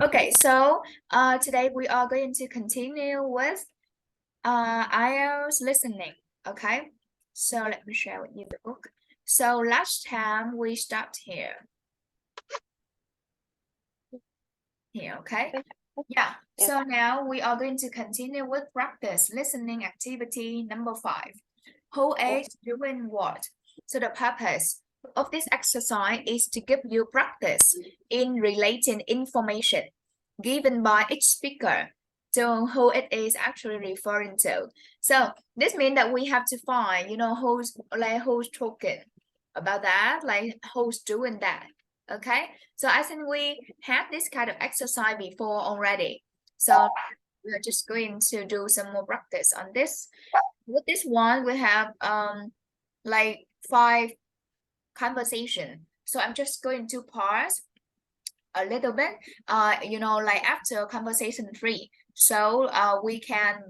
Okay, so today we are going to continue with IELTS listening. Okay, so let me share with you the book. So last time we stopped here. Here, okay? Yeah. So now we are going to continue with practice listening activity number 5. Who is doing what? So the purpose of this exercise is to give you practice in relating information given by each speaker to who it is actually referring to. So this means that we have to find, who's talking about that, like who's doing that. Okay, so I think we had this kind of exercise before already. So we're just going to do some more practice on this. With this one, we have like 5 conversation. So I'm just going to pause a little bit, like after conversation 3. So we can,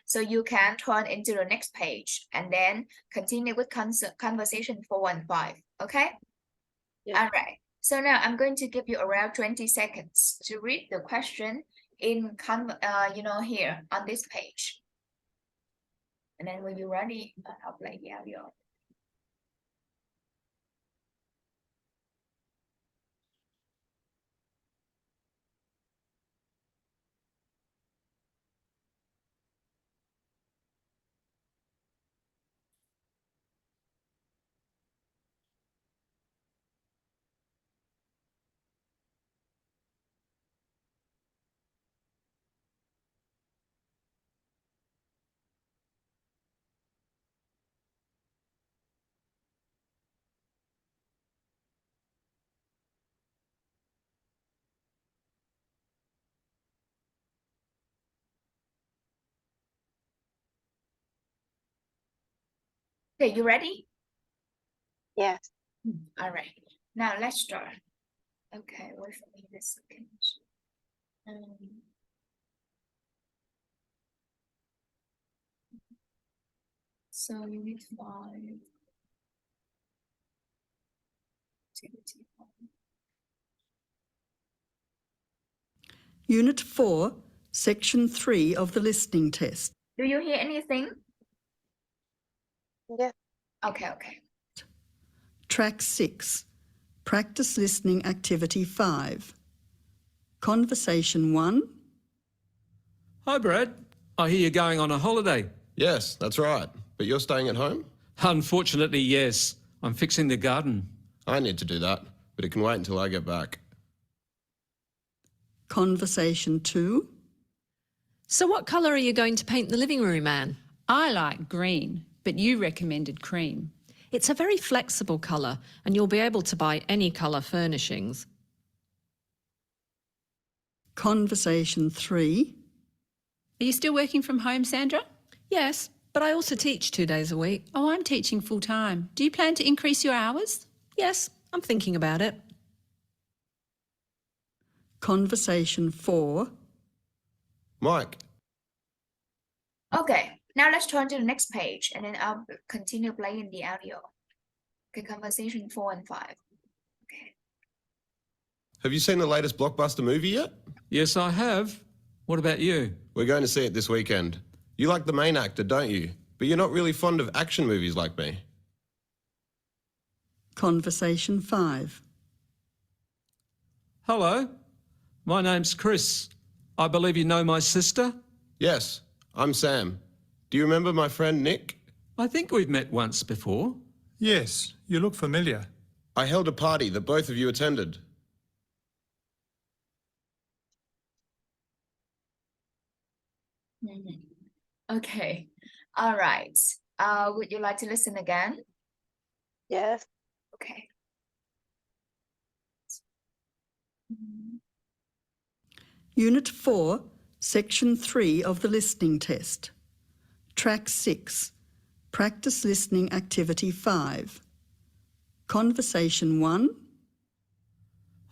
so you can turn into the next page and then continue with conversation 4 and 5. Okay? Yeah. All right. So now I'm going to give you around 20 seconds to read the question in, here on this page. And then when you're ready, I'll play the audio. Okay, you ready? Yes. All right. Now let's start. Okay, wait for me a second. So unit 5. Unit 4, Section 3 of the listening test. Do you hear anything? Yeah. Okay. Track 6, Practice Listening Activity 5. Conversation 1. Hi, Brad. I hear you're going on a holiday. Yes, that's right. But you're staying at home? Unfortunately, yes. I'm fixing the garden. I need to do that, but it can wait until I get back. Conversation 2. So what colour are you going to paint the living room, Anne? I like green, but you recommended cream. It's a very flexible colour and you'll be able to buy any colour furnishings. Conversation 3. Are you still working from home, Sandra? Yes, but I also teach 2 days a week. Oh, I'm teaching full time. Do you plan to increase your hours? Yes, I'm thinking about it. Conversation 4. Mike. Okay, now let's turn to the next page and then I'll continue playing the audio. Okay, conversation 4 and 5. Okay. Have you seen the latest blockbuster movie yet? Yes, I have. What about you? We're going to see it this weekend. You like the main actor, don't you? But you're not really fond of action movies like me. Conversation 5. Hello. My name's Chris. I believe you know my sister? Yes, I'm Sam. Do you remember my friend Nick? I think we've met once before. Yes, you look familiar. I held a party that both of you attended. Okay, all right. Would you like to listen again? Yes. Okay. Unit 4, Section 3 of the listening test. Track 6, Practice Listening Activity 5. Conversation 1.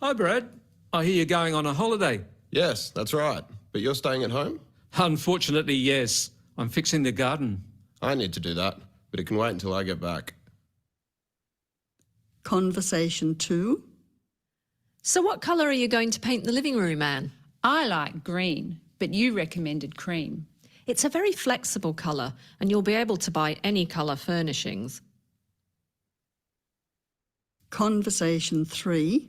Hi, Brad. I hear you're going on a holiday. Yes, that's right. But you're staying at home? Unfortunately, yes. I'm fixing the garden. I need to do that, but it can wait until I get back. Conversation 2. So what colour are you going to paint the living room, Anne? I like green, but you recommended cream. It's a very flexible colour and you'll be able to buy any colour furnishings. Conversation 3.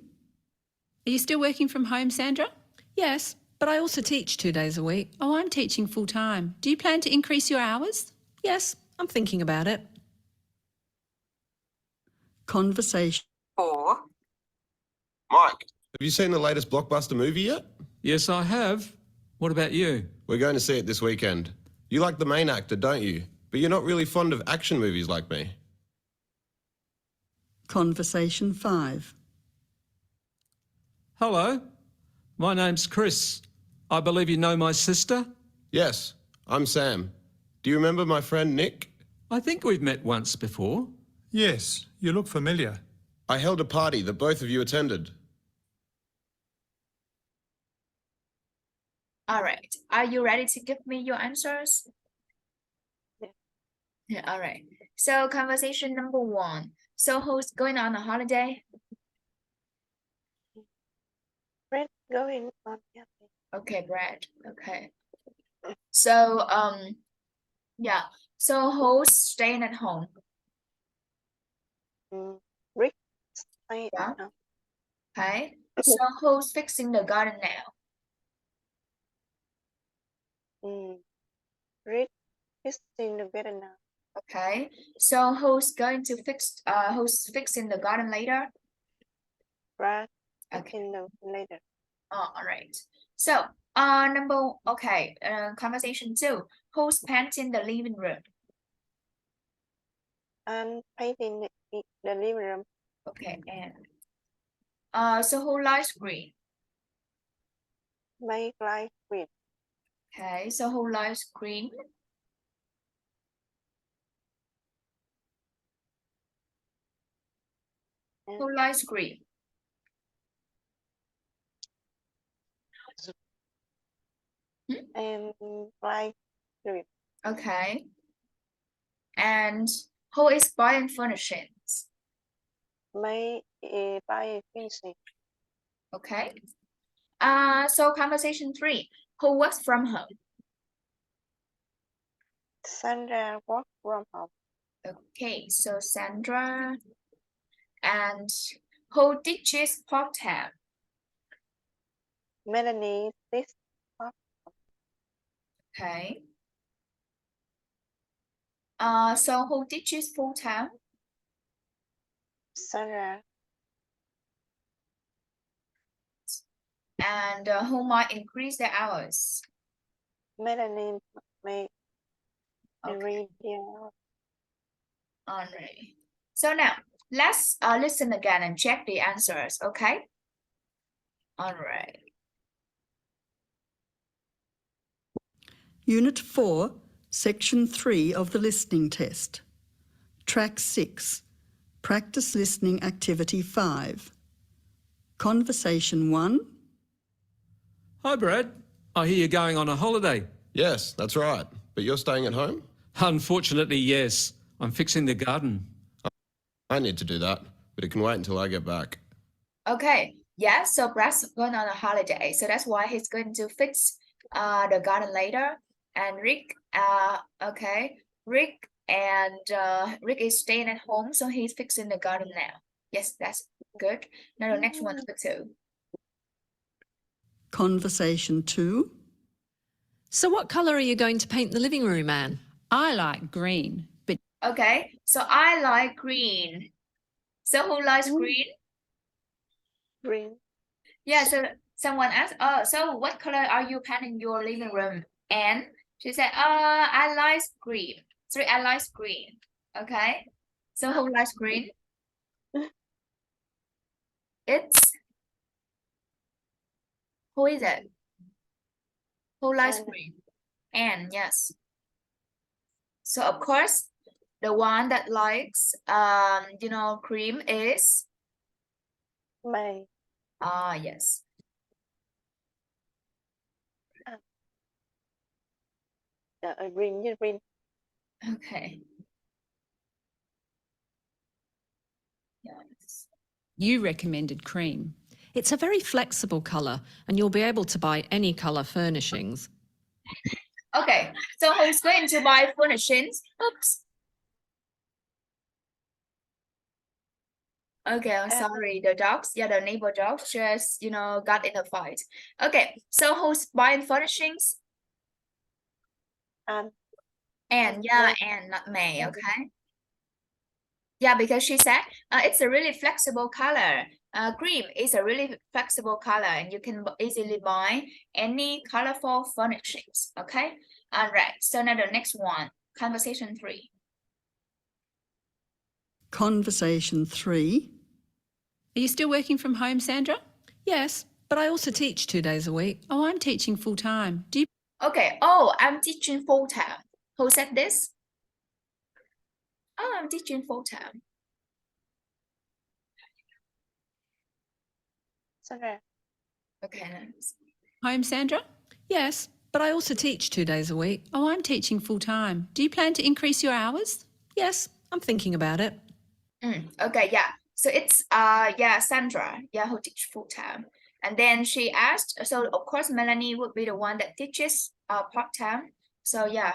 Are you still working from home, Sandra? Yes, but I also teach 2 days a week. Oh, I'm teaching full time. Do you plan to increase your hours? Yes, I'm thinking about it. Conversation 4. Mike, have you seen the latest blockbuster movie yet? Yes, I have. What about you? We're going to see it this weekend. You like the main actor, don't you? But you're not really fond of action movies like me. Conversation 5. Hello, my name's Chris. I believe you know my sister? Yes, I'm Sam. Do you remember my friend Nick? I think we've met once before. Yes, you look familiar. I held a party that both of you attended. All right. Are you ready to give me your answers? Yeah. Yeah, all right. So conversation number 1. So who's going on a holiday? Red going on camping. Okay, Brad. Okay. So yeah. So who's staying at home? Rick stay Yeah. at home. Okay. So who's fixing the garden now? Rick is in the bed now. Okay. So who's fixing the garden later? Brad Okay. in the later. Oh, all right. So conversation 2. Who's painting the living room? And painting the living room. Okay, and so who likes green? Make light green. Okay, so who likes green? Who likes green? And light green. Okay. And who is buying furnishings? May buy finishing. Okay. So conversation 3. Who works from home? Sandra work from home. Okay, so Sandra. And who teaches part-time? Melanie this Okay. So who teaches full-time? Sandra. And who might increase their hours? Melanie may Okay. read your All right. So now let's listen again and check the answers, okay? All right. Unit 4, Section 3 of the listening test. Track 6. Practice listening activity 5. Conversation 1. Hi, Brad. I hear you're going on a holiday. Yes, that's right. But you're staying at home? Unfortunately, yes. I'm fixing the garden. I need to do that, but it can wait until I get back. Okay. Yeah, so Brad's going on a holiday, so that's why he's going to fix the garden later. And Rick, Rick is staying at home, so he's fixing the garden now. Yes, that's good. Now the next one, number 2. Conversation 2. So what colour are you going to paint the living room, Anne? I like green, but Okay, so I like green. So who likes green? green. Yeah, so someone asked, oh, so what color are you painting your living room? And she said, I like green. Sorry, I like green. Okay, so who likes green? It's, who is it? Who likes Anne. green? Anne, yes. So of course, the one that likes, cream is, May. yes. Green như green. Okay. Yes. you recommended cream. It's a very flexible colour and you'll be able to buy any colour furnishings. Okay, so who's going to buy furnishings? Oops. Okay, I'm sorry. The dogs, yeah, the neighbor dogs just, got in a fight. Okay, so who's buying furnishings? And And not May, okay? Yeah, because she said it's a really flexible color. Cream is a really flexible color and you can easily buy any colorful furnishings, okay? All right, so now the next one, conversation 3. Conversation 3. Are you still working from home, Sandra? Yes, but I also teach 2 days a week. Oh, I'm teaching full time. Do you Okay, oh, I'm teaching full-time. Who said this? Oh, I'm teaching full-time. Sandra. Okay, nice. home, Sandra? Yes, but I also teach 2 days a week. Oh, I'm teaching full time. Do you plan to increase your hours? Yes, I'm thinking about it. Okay, yeah. So it's Sandra, who teach full-time. And then she asked, so of course Melanie would be the one that teaches part-time. So yeah,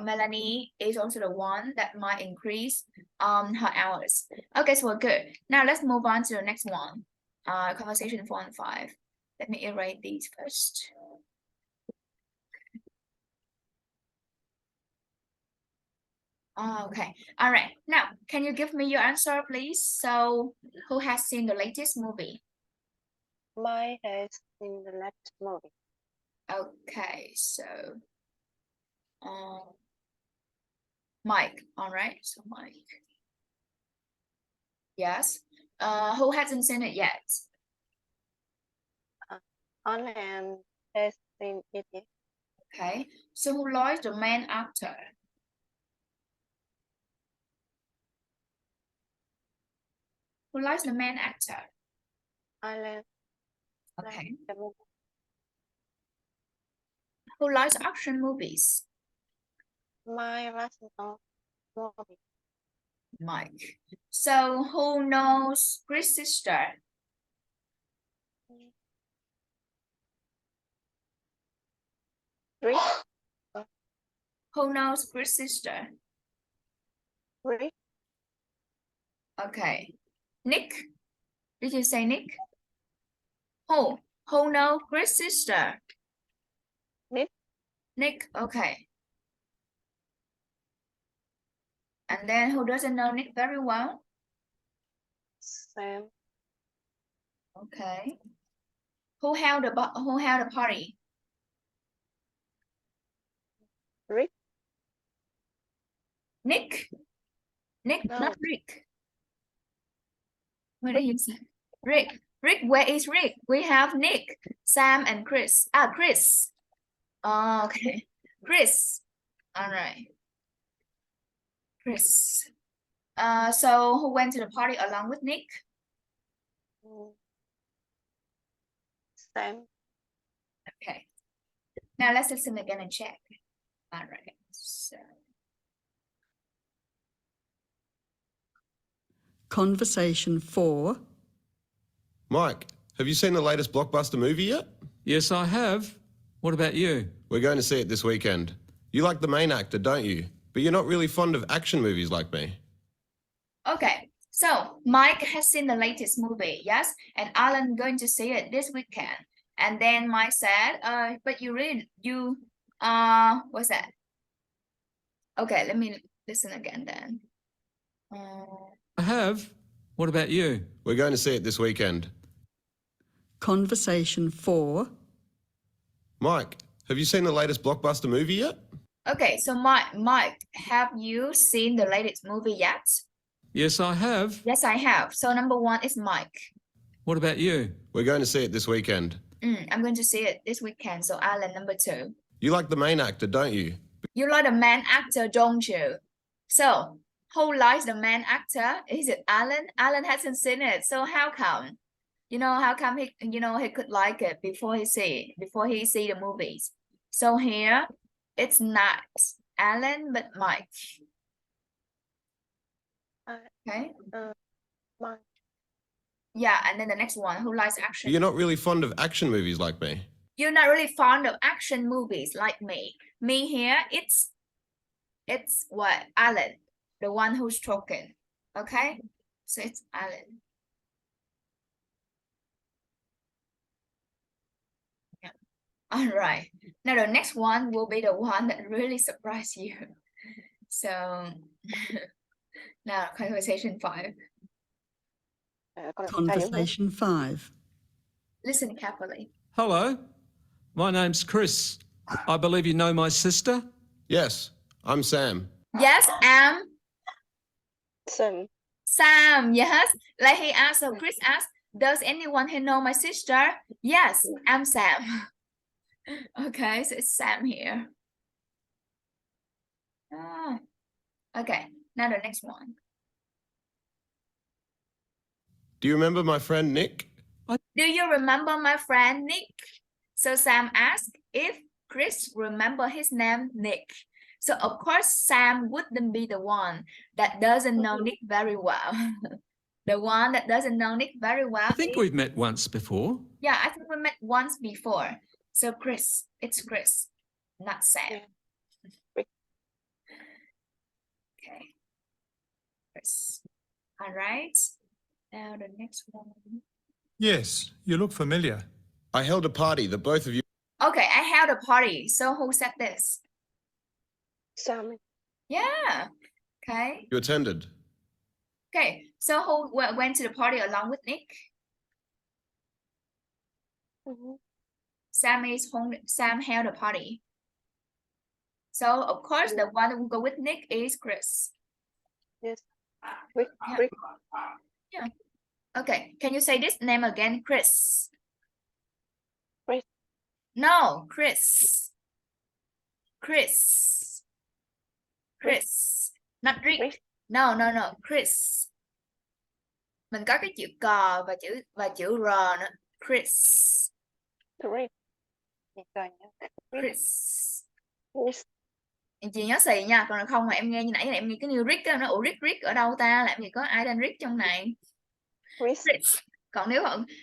Melanie is also the one that might increase her hours. Okay, so we're good. Now let's move on to the next one. Conversation 4 and 5. Let me erase these first. Okay, all right. Now, can you give me your answer, please? So, who has seen the latest movie? Mai has seen the last movie. Okay, so, Mike. All right, so Mike. Yes. Who hasn't seen it yet? Alan has seen it yet. Okay, so who likes the main actor? Who likes the main actor? Alan. Okay. The movie. Who likes action movies? My last movie. Mike. So who knows Chris' sister? Rick. Who knows Chris' sister? Rick. Okay. Nick? Did you say Nick? Who knows Chris' sister? Nick. Nick, okay. And then who doesn't know Nick very well? Sam. Okay. Who held the party? Rick. Nick? Nick, No. not Rick. What did you say? Rick. Rick, where is Rick? We have Nick, Sam, and Chris. Chris. Oh, okay. Chris. All right. Chris. So who went to the party along with Nick? Sam. Okay. Now let's listen again and check. All right. So. Conversation 4. Mike, have you seen the latest blockbuster movie yet? Yes, I have. What about you? We're going to see it this weekend. You like the main actor, don't you? But you're not really fond of action movies like me. Okay, so Mike has seen the latest movie, yes, and Alan going to see it this weekend. And then Mike said, but what's that? Okay, let me listen again then. I have. What about you? We're going to see it this weekend. Conversation 4. Mike, have you seen the latest blockbuster movie yet? Okay, so Mike, have you seen the latest movie yet? Yes, I have. Yes, I have. So number 1 is Mike. What about you? We're going to see it this weekend. I'm going to see it this weekend. So Alan, number 2. You like the main actor, don't you? You like the main actor, don't you? So who likes the main actor? Is it Alan? Alan hasn't seen it. So how come? How come he could like it before he see the movies? So here it's not Alan but Mike. Okay. Mike. Yeah, and then the next one, who likes But action? you're not really fond of action movies like me. You're not really fond of action movies like me. Me here, it's what? Alan, the one who's talking. Okay? So it's Alan. Yeah. All right. Now the next one will be the one that really surprised you. So now conversation 5. Conversation 5. Listen carefully. Hello, my name's Chris. I believe you know my sister? Yes, I'm Sam. Yes, I'm Sam. Sam. Yes. Like he asked, so Chris asked, does anyone here know my sister? Yes, I'm Sam. Okay, so it's Sam here. Ah, okay, now the next one. Do you remember my friend Nick? Do you remember my friend Nick? So Sam asked if Chris remember his name Nick. So of course Sam wouldn't be the one that doesn't know Nick very well. The one that doesn't know Nick very well. I think we've met once before. Yeah, I think we met once before. So Chris, it's Chris, not Sam. Yeah. Chris. Okay. Chris. All right. Now the next one. Yes, you look familiar. I held a party that both of you Okay, I held a party. So who said this? Sam. Yeah. Okay. attended. Okay. So who went to the party along with Nick? Mhm. Sam held a party. So of course the one who go with Nick is Chris. Yes. Chris. Yeah. Chris. Yeah. Okay. Can you say this name again? Chris. Chris. No, Chris. Chris. Chris. Not Rick. Chris. No, no, no. Chris. Mình có cái chữ cò và chữ R nữa. Chris. Chris. Rồi nhá. Chris. Chris. Chị nhớ xì nha, còn không mà em nghe như nãy là em nghe cái như Rick á, nó ủa Rick ở đâu ta, làm gì có ai tên Rick trong này. Chris. Chris. Còn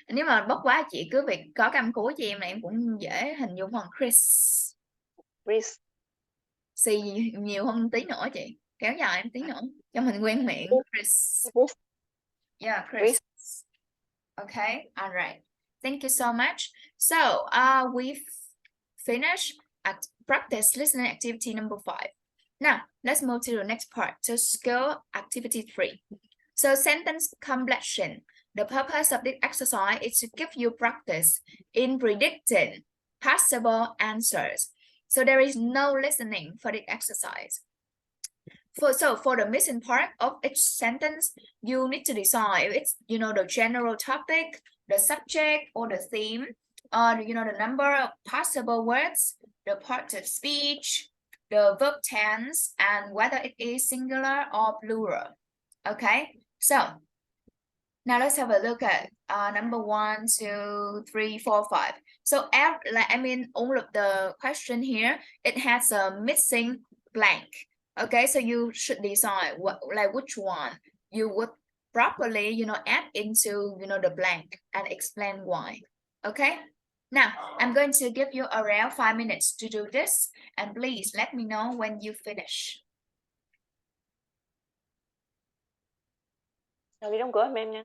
nếu mà bốc quá chị cứ việc có cái âm cuối cho em là em cũng dễ hình dung hơn. Chris. Chris. Xì nhiều hơn tí nữa chị, kéo dài em tí nữa cho mình quen miệng. Chris. Chris. Yeah, Chris. Chris. Okay, all right. Thank you so much. So, we've finished at practice listening activity number 5. Now, let's move to the next part, to skill activity 3. So, sentence completion. The purpose of this exercise is to give you practice in predicting possible answers. So, there is no listening for the exercise. For the missing part of each sentence, you need to decide if it's, the general topic, the subject, or the theme, or, the number of possible words, the part of speech, the verb tense, and whether it is singular or plural. Okay, so now let's have a look at number 1, 2, 3, 4, 5. So, all of the question here, it has a missing blank. Okay, so you should decide which one you would properly, add into, the blank and explain why. Okay, now I'm going to give you around 5 minutes to do this, and please let me know when you finish. Rồi đi đóng cửa em nha.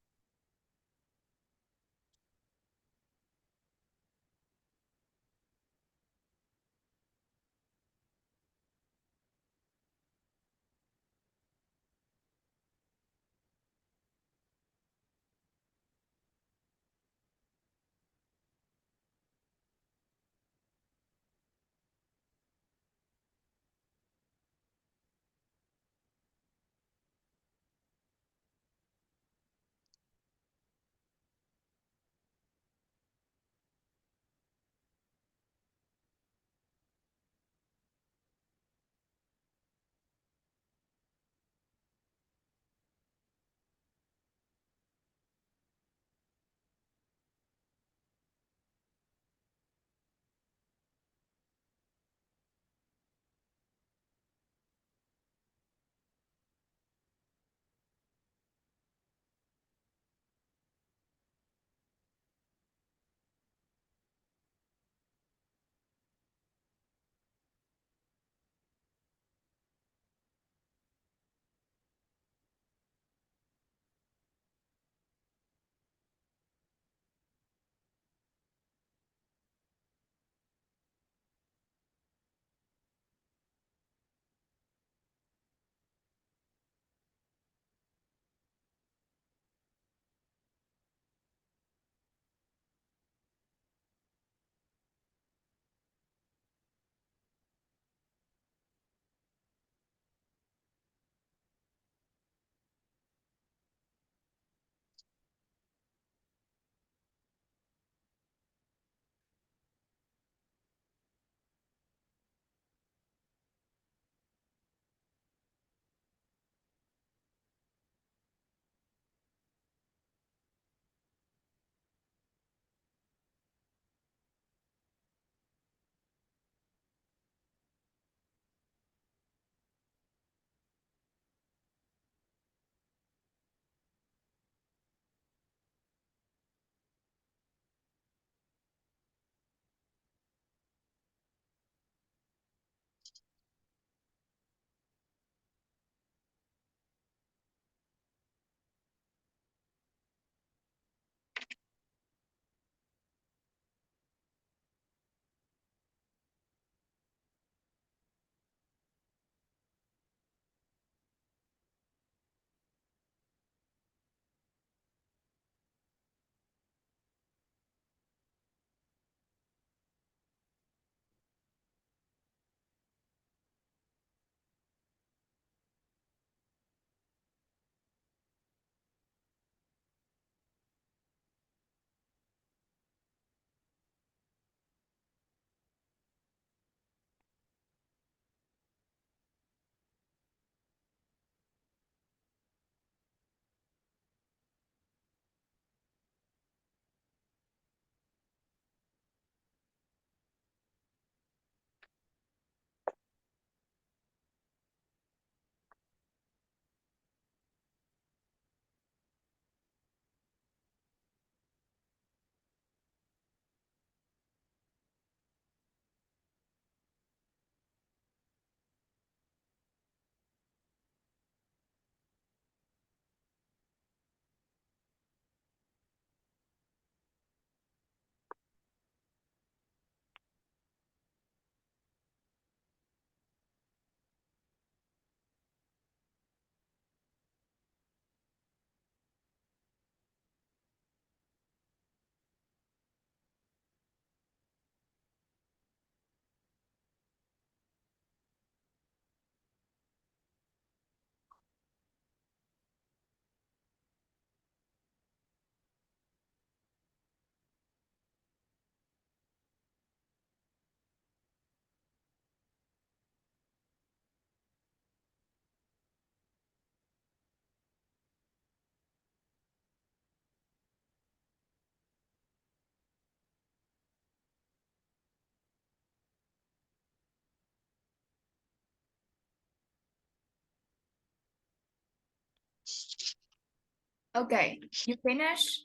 Okay, you finish?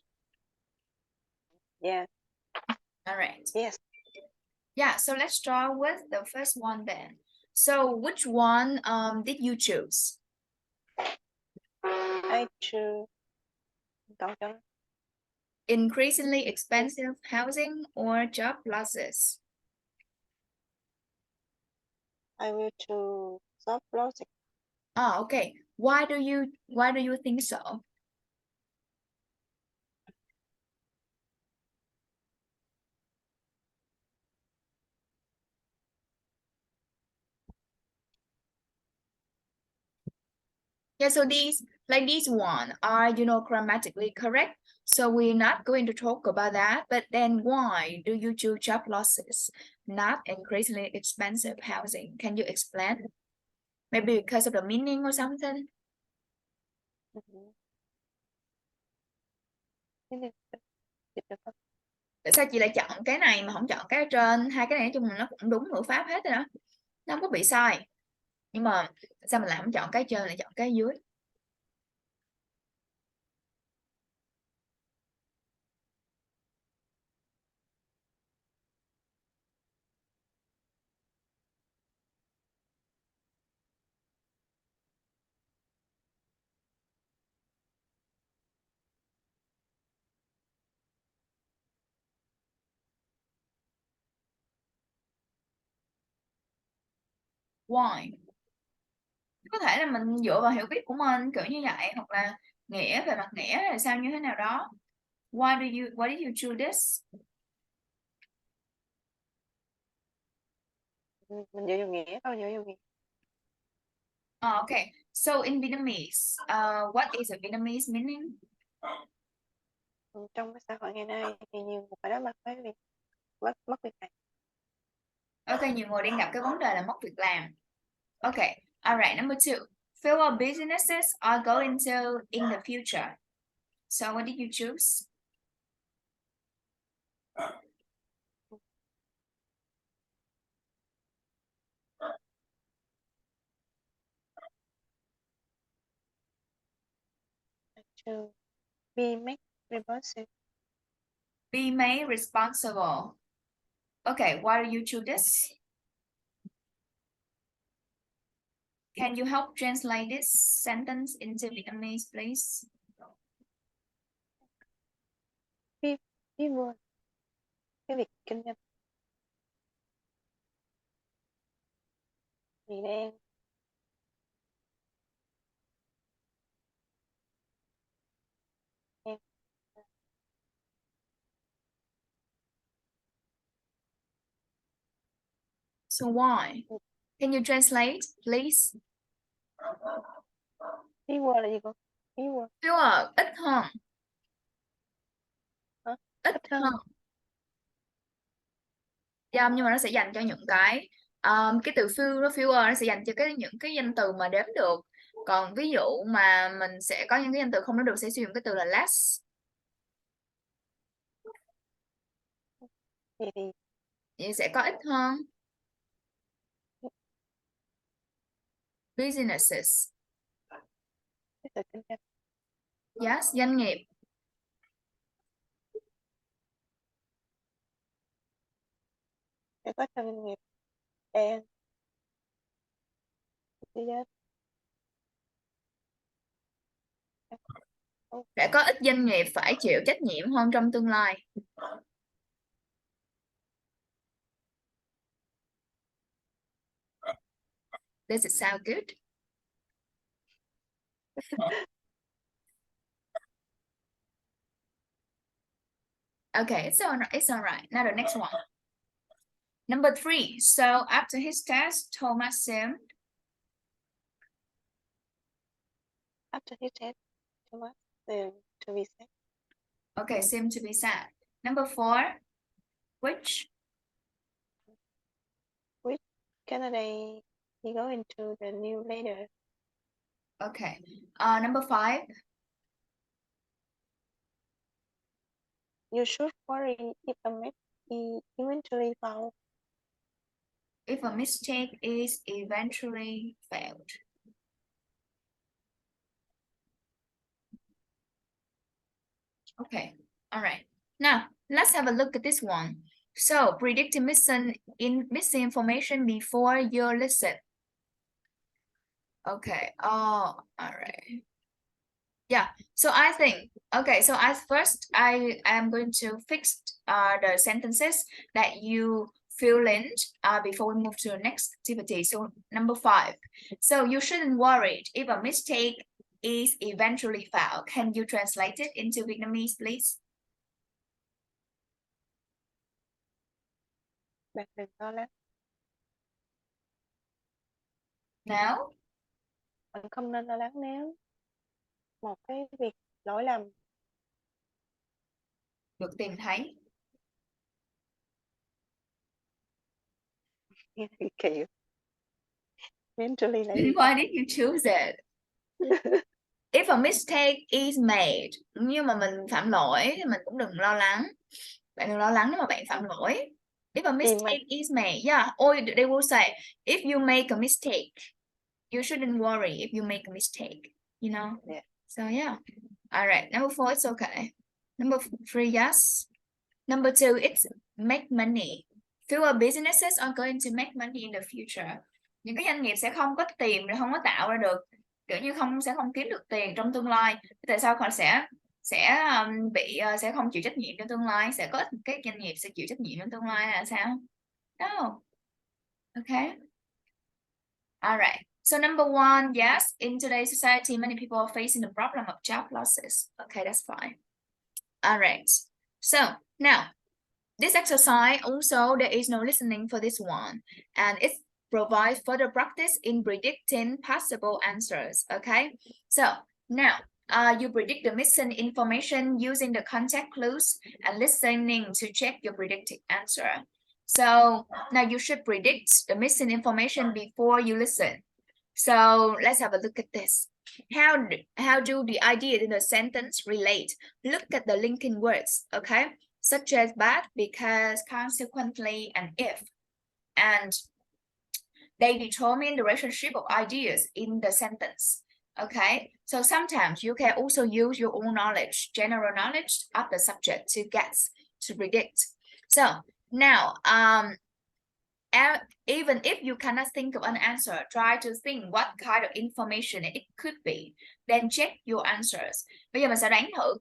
Yes. All right. Yes. Yeah, so let's start with the first one then. So which one did you choose? I choose. Câu cho nó. Increasingly expensive housing or job losses? I will choose soft logic. Ah, okay. Why do you think so? Yeah, so these one are grammatically correct. So we're not going to talk about that. But then why do you choose job losses, not increasingly expensive housing? Can you explain? Maybe because of the meaning or something? Cái này dịch được không? Tại sao chị lại chọn cái này mà không chọn cái ở trên? Hai cái này nói chung là nó cũng đúng ngữ pháp hết rồi đó. Nó không có bị sai. Nhưng mà sao mình lại không chọn cái trên lại chọn cái dưới? Why? Có thể là mình dựa vào hiểu biết của mình kiểu như vậy, hoặc là nghĩa về mặt nghĩa là sao như thế nào đó. Why did you choose this? Mình dựa vào nghĩa thôi, dựa vào nghĩa. Okay. So in Vietnamese, what is a Vietnamese meaning? Trong cái xã hội ngày nay thì nhiều người phải đối mặt với việc mất việc làm. Okay, nhiều người đang gặp cái vấn đề là mất việc làm. Okay. Alright, number 2. Fewer businesses are going to in the future. So what did you choose? To be made responsible. Be made responsible. Okay, why do you choose this? Can you help translate this sentence into Vietnamese, please? Fewer. Cái việc kinh doanh. Thì đang So why? Can you translate, please? fewer là gì cô? Fewer, ít hơn. Hả? Ít hơn. Yeah, nhưng mà nó sẽ dành cho những cái từ fewer nó sẽ dành cho những cái danh từ mà đếm được. Còn ví dụ mà mình sẽ có những cái danh từ không đếm được sẽ sử dụng cái từ là less. Vậy sẽ có ít hơn. Businesses. cái sự kinh doanh. Yes, doanh nghiệp. Sẽ có cho doanh nghiệp đang Sẽ có ít doanh nghiệp phải chịu trách nhiệm hơn trong tương lai. Does it sound good? Okay, it's all right. Now the next one. Number 3. So after his test, Thomas seemed. after his test, Thomas seemed to be sad. Okay, seemed to be sad. Number 4. Which candidate he going to the new leader? Okay. Number 5. You should worry if a mistake is eventually found. If a mistake is eventually failed. Okay, all right. Now, let's have a look at this one. So, predict missing information before you listen. Okay, oh, all right. Yeah, so I think, okay, so I am going to fix the sentences that you fill in before we move to the next activity. So number 5. So you shouldn't worry if a mistake is eventually found. Can you translate it into Vietnamese, please? Bạn đừng lo lắng. Now, Bạn không nên lo lắng nếu một cái việc lỗi lầm được tìm thấy. kiểu eventually là gì? Why did you choose it? If a mistake is made, nhưng mà mình phạm lỗi thì mình cũng đừng lo lắng. Bạn đừng lo lắng nếu mà bạn phạm lỗi. If a mistake is made, yeah, or they will say, if you make a mistake, you shouldn't worry if you make a mistake, you know? Yeah. So yeah. All right, number 4, it's okay. Number 3, yes. Number 2, it's make money. Fewer businesses are going to make money in the future. Những cái doanh nghiệp sẽ không có tiền, không có tạo ra được, kiểu như sẽ không kiếm được tiền trong tương lai. Tại sao họ sẽ sẽ không chịu trách nhiệm trong tương lai, sẽ có ít cái doanh nghiệp sẽ chịu trách nhiệm trong tương lai là sao? No. Okay. All right. So number 1, yes, in today's society, many people are facing the problem of job losses. Okay, that's fine. All right. So now, this exercise also, there is no listening for this one, and it provides further practice in predicting possible answers. Okay, so now you predict the missing information using the context clues and listening to check your predicted answer. So now you should predict the missing information before you listen. So let's have a look at this. How do the ideas in the sentence relate? Look at the linking words, okay? Such as but, because, consequently, and if. And they determine the relationship of ideas in the sentence. Okay, so sometimes you can also use your own knowledge, general knowledge of the subject to guess, to predict. So now, even if you cannot think of an answer, try to think what kind of information it could be, then check your answers. Bây giờ mình sẽ đoán thử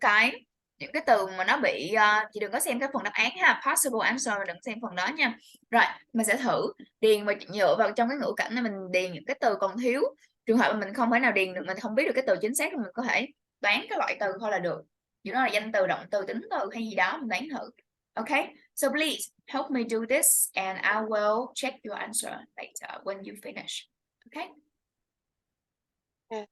những cái từ mà nó bị chị đừng có xem cái phần đáp án ha, possible answer, mà đừng xem phần đó nha. Rồi mình sẽ thử điền và dựa vào trong cái ngữ cảnh này mình điền những cái từ còn thiếu. Trường hợp mà mình không thể nào điền được, mình không biết được cái từ chính xác thì mình có thể đoán cái loại từ thôi là được. Dù nó là danh từ, động từ, tính từ hay gì đó, mình đoán thử. Okay, so please help me do this and I will check your answer later when you finish. Okay. Yeah.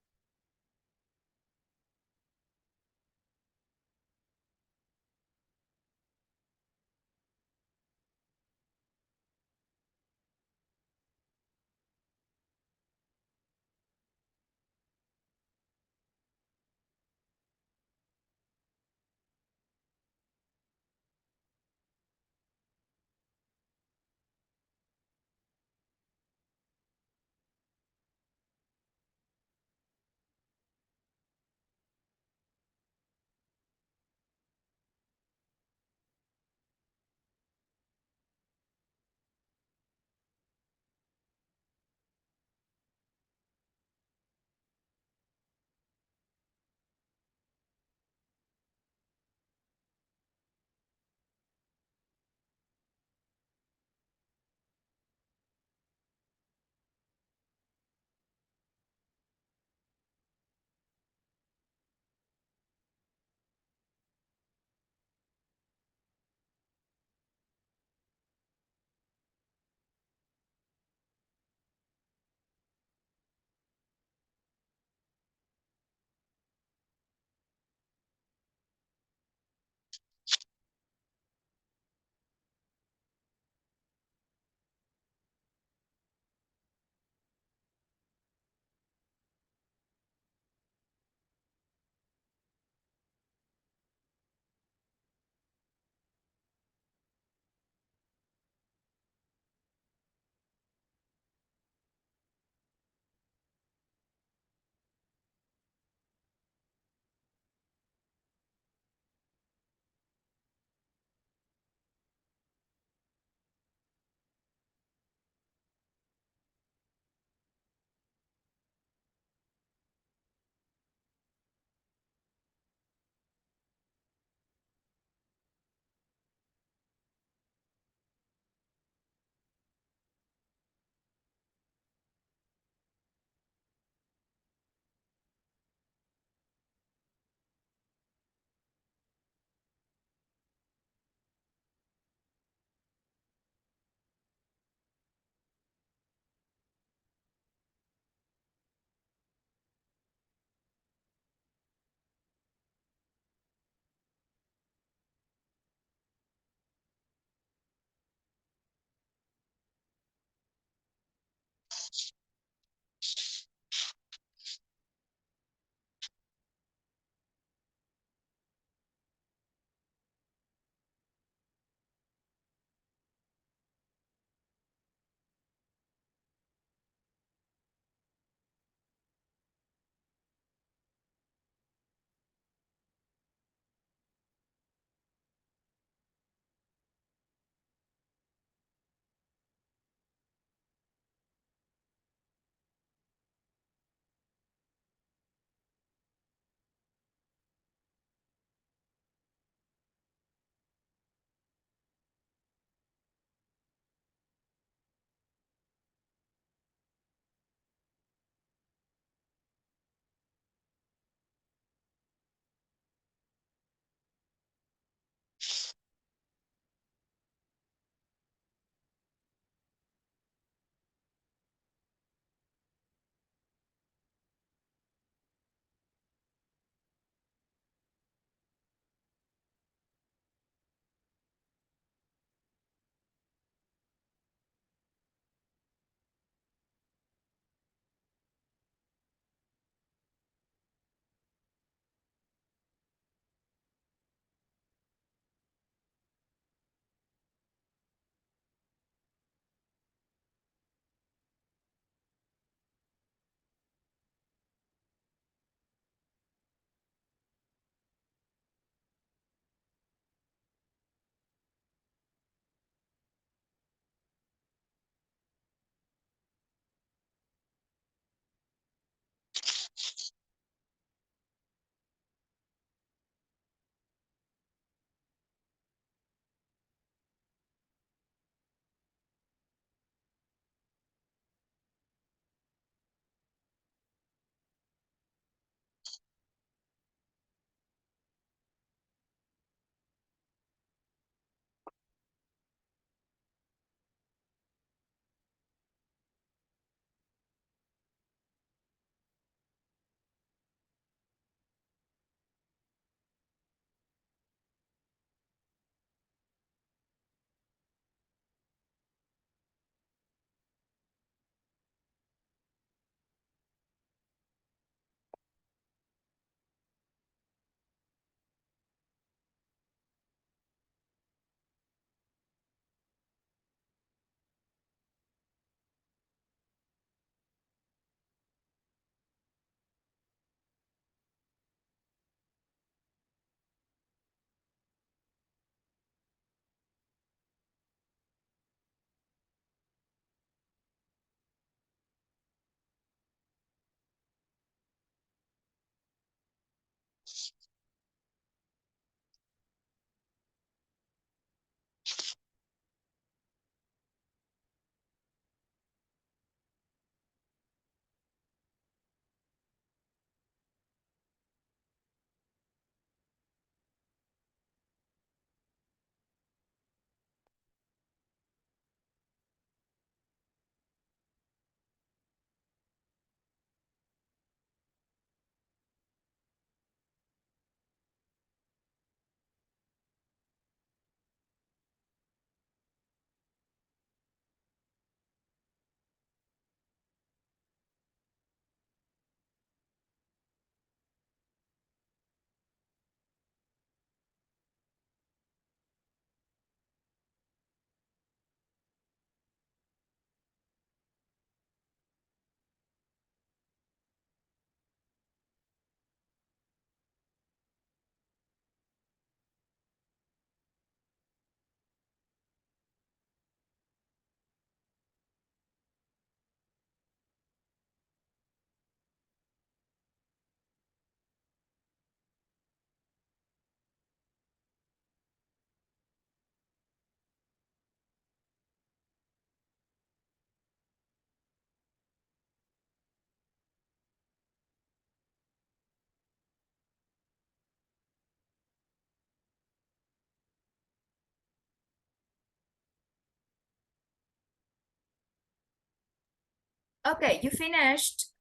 Okay, you finished?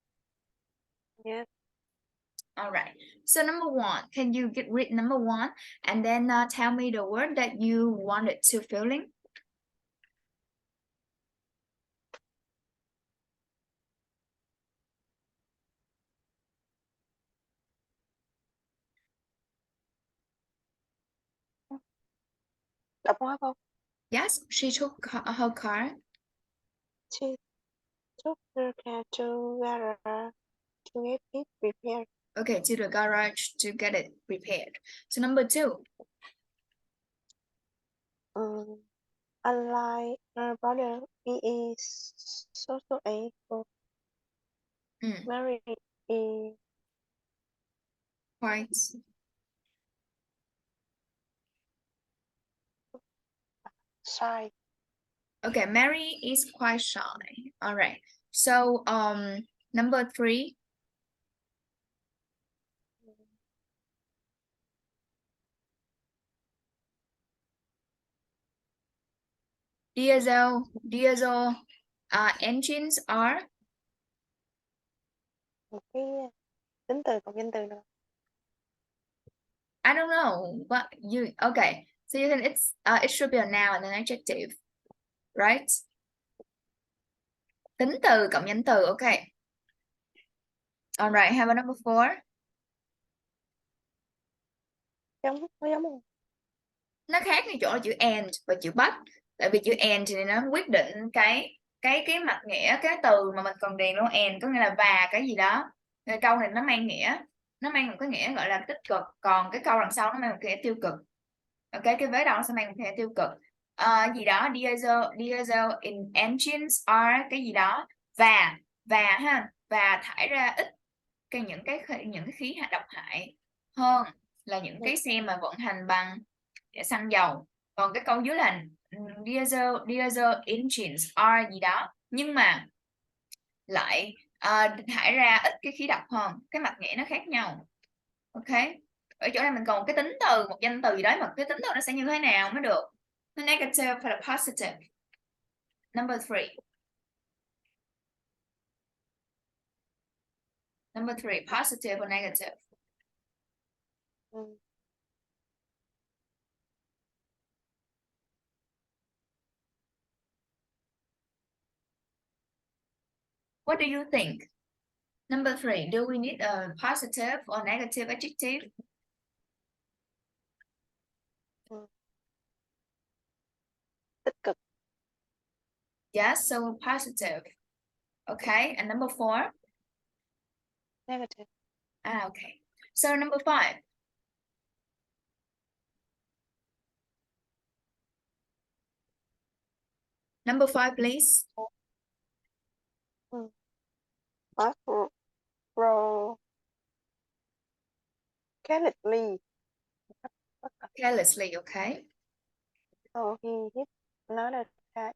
Yes. All right. So number one, can you read number one and then tell me the word that you wanted to fill in? Đọc nói không? Yes, she took her car. She took her car to garage to get it repaired. Okay, to the garage to get it repaired. So number two. Unlike her brother, he is social able. Mary is Quite. shy. Okay, Mary is quite shy. All right. So number three. Diesel engines are. Một cái tính từ cộng danh từ nào? I don't know, but you okay. So you can it should be a noun and an adjective, right? Tính từ cộng danh từ, okay. All right, how about number four? Nó giống không? Nó khác cái chỗ là chữ and và chữ but. Tại vì chữ and thì nó quyết định cái mặt nghĩa cái từ mà mình cần điền luôn. And có nghĩa là và cái gì đó. Cái câu này nó mang một cái nghĩa gọi là tích cực, còn cái câu đằng sau nó mang một cái nghĩa tiêu cực. Ok, cái vế đầu nó sẽ mang một cái nghĩa tiêu cực. Gì đó diesel in engines are cái gì đó và thải ra ít những cái khí độc hại hơn là những cái xe mà vận hành bằng xăng dầu. Còn cái câu dưới là diesel engines are gì đó nhưng mà lại thải ra ít cái khí độc hơn, cái mặt nghĩa nó khác nhau. Ok, ở chỗ này mình còn một cái tính từ, một danh từ gì đó mà cái tính từ nó sẽ như thế nào mới được, nó negative hay là positive. Number three, positive or negative? What do you think? Number three, do we need a positive or negative adjective? Tích cực. Yes, so positive. Okay, and number four? Negative. Okay. So number five. Number five, please. carelessly. Carelessly, okay. So he hit another car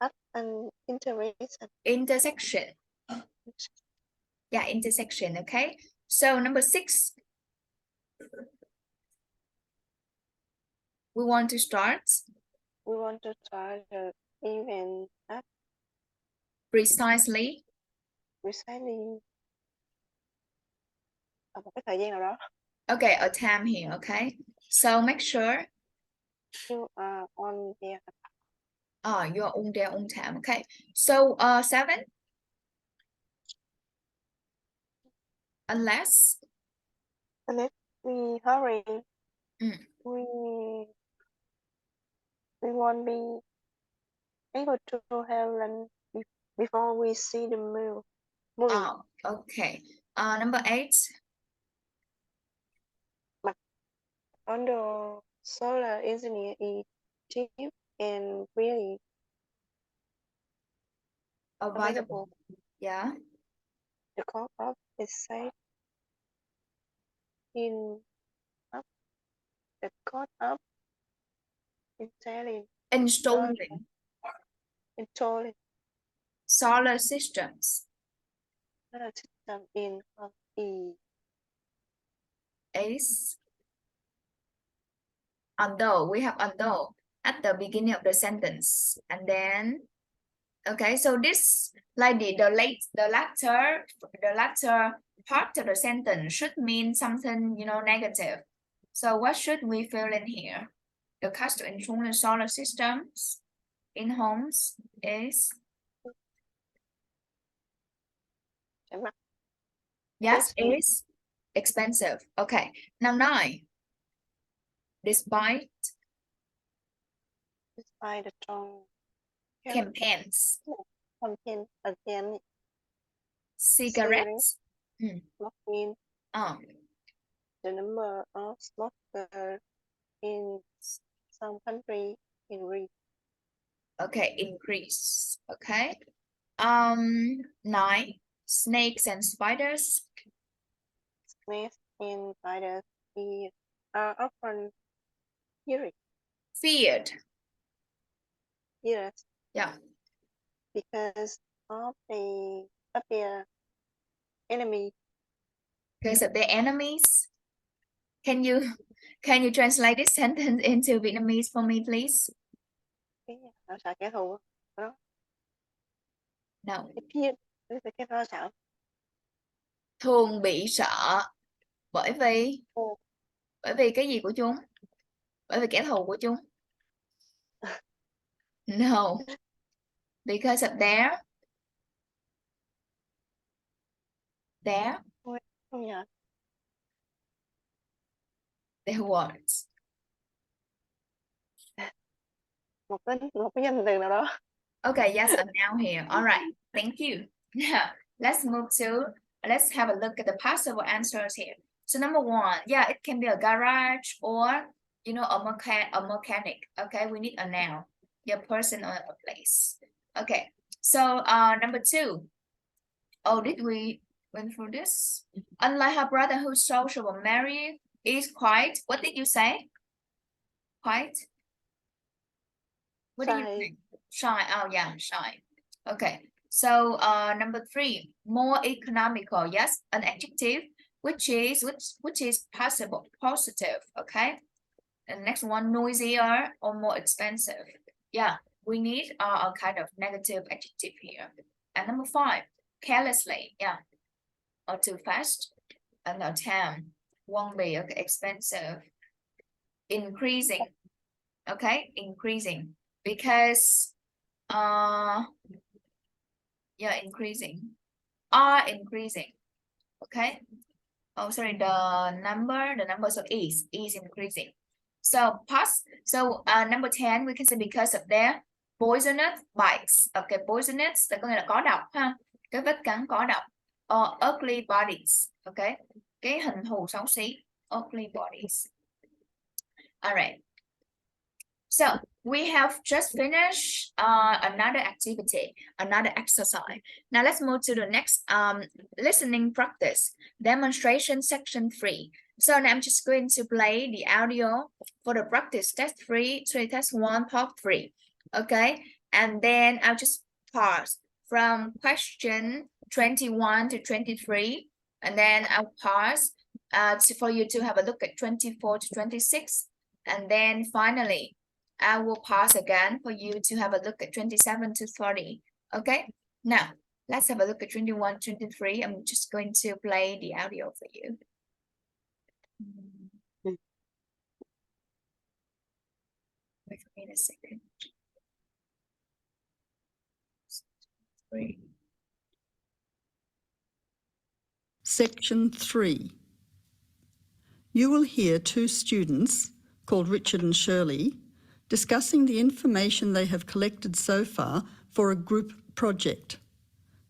at an Intersection. Yeah, intersection, okay. So number 6. We want to start We want to start the event at precisely. ở một cái thời gian nào đó. Okay, a time here, okay. So make sure You are on there. you're on their own time, okay. So 7. Unless Unless we hurry, Mm. we won't be able to have lunch before we see the movie. Okay. Number 8. Although solar engineer is cheap and really Available. Yeah. the cost of the site in up the cost of Installing solar systems solar system in is although we have although at the beginning of the sentence, and then okay, so this like the latter part of the sentence should mean something, you know, negative. So what should we fill in here? The cost to install solar systems in homes is yes, is expensive. Okay, now 9. Despite the strong campaigns, campaign against cigarettes. smoking, the number of smokers in some countries increase. Okay, increase. Okay. 9. Snakes and spiders. Snakes and spiders are often Feared. Yes, Yeah. because of their enemy. Because of their enemies. Can you translate this sentence into Vietnamese for me, please? Nó sợ kẻ thù đó. No. Cái lo sợ. Thường bị sợ bởi vì cái gì của chúng? Bởi vì kẻ thù của chúng. No. Because of their Không nhớ. Their words. Một cái danh từ nào đó. Okay, yes, I'm now here. All right, thank you. Now, let's have a look at the possible answers here. So number 1, yeah, it can be a garage or, you know, a mechanic. Okay, we need a noun, a person or a place. Okay, so number 2. Oh, did we went through this? Unlike her brother who's sociable, Mary is quite, what did you say? Quite? What do you think? Shy. Oh yeah, shy. Okay. So number 3, more economical. Yes, an adjective which is positive. Okay. And next one, noisier or more expensive. Yeah, we need a kind of negative adjective here. And number 5, carelessly. Yeah, or too fast. And a time won't be okay, expensive. Increasing. Okay, increasing. Because yeah, increasing, are increasing. Okay. Oh, sorry, the numbers of is increasing. So number 10 we can say because of their poisonous bites. Okay, poisonous là có nghĩa là có độc ha, cái vết cắn có độc. Or ugly bodies. Okay, cái hình thù xấu xí, ugly bodies. All right. So we have just finished another activity, another exercise. Now let's move to the next listening practice, demonstration section 3. So now I'm just going to play the audio for the practice test 3, test 1, part 3. Okay, and then I'll just pause from question 21 to 23, and then I'll pause for you to have a look at 24 to 26, and then finally I will pause again for you to have a look at 27 to 30. Okay, now let's have a look at 21, 23. I'm just going to play the audio for you. Wait for me a second. 3. Section 3. You will hear 2 students, called Richard and Shirley, discussing the information they have collected so far for a group project.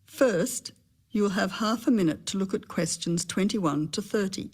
First, you will have half a minute to look at questions 21 to 30.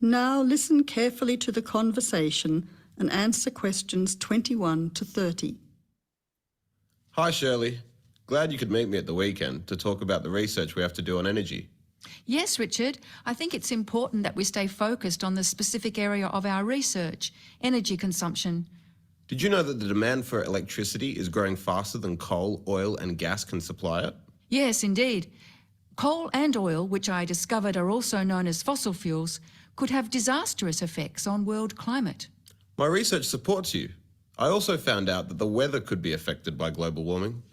Now listen carefully to the conversation and answer questions 21 to 30. Hi, Shirley. Glad you could meet me at the weekend to talk about the research we have to do on energy. Yes, Richard. I think it's important that we stay focused on the specific area of our research, energy consumption. Did you know that the demand for electricity is growing faster than coal, oil and gas can supply it? Yes, indeed. Coal and oil, which I discovered are also known as fossil fuels, could have disastrous effects on world climate. My research supports you. I also found out that the weather could be affected by global warming.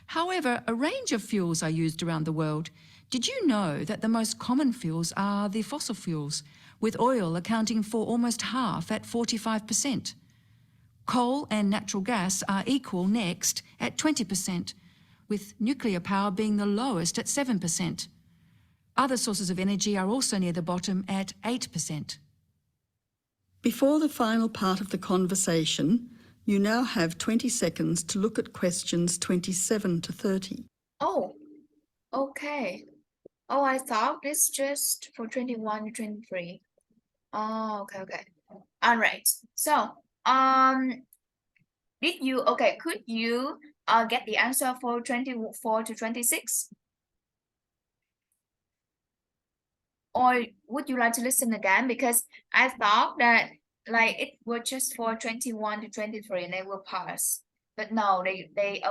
However, a range of fuels are used around the world. Did you know that the most common fuels are the fossil fuels, with oil accounting for almost half at 45%? Coal and natural gas are equal next at 20%, with nuclear power being the lowest at 7%. Other sources of energy are also near the bottom at 8%. Before the final part of the conversation, you now have 20 seconds to look at questions 27 to 30. Oh, okay. Oh, I thought it's just for 21 to 23. Oh, okay. All right. So, could you get the answer for 24 to 26? Or would you like to listen again? Because I thought that like it was just for 21 to 23 and they will pass. But no, the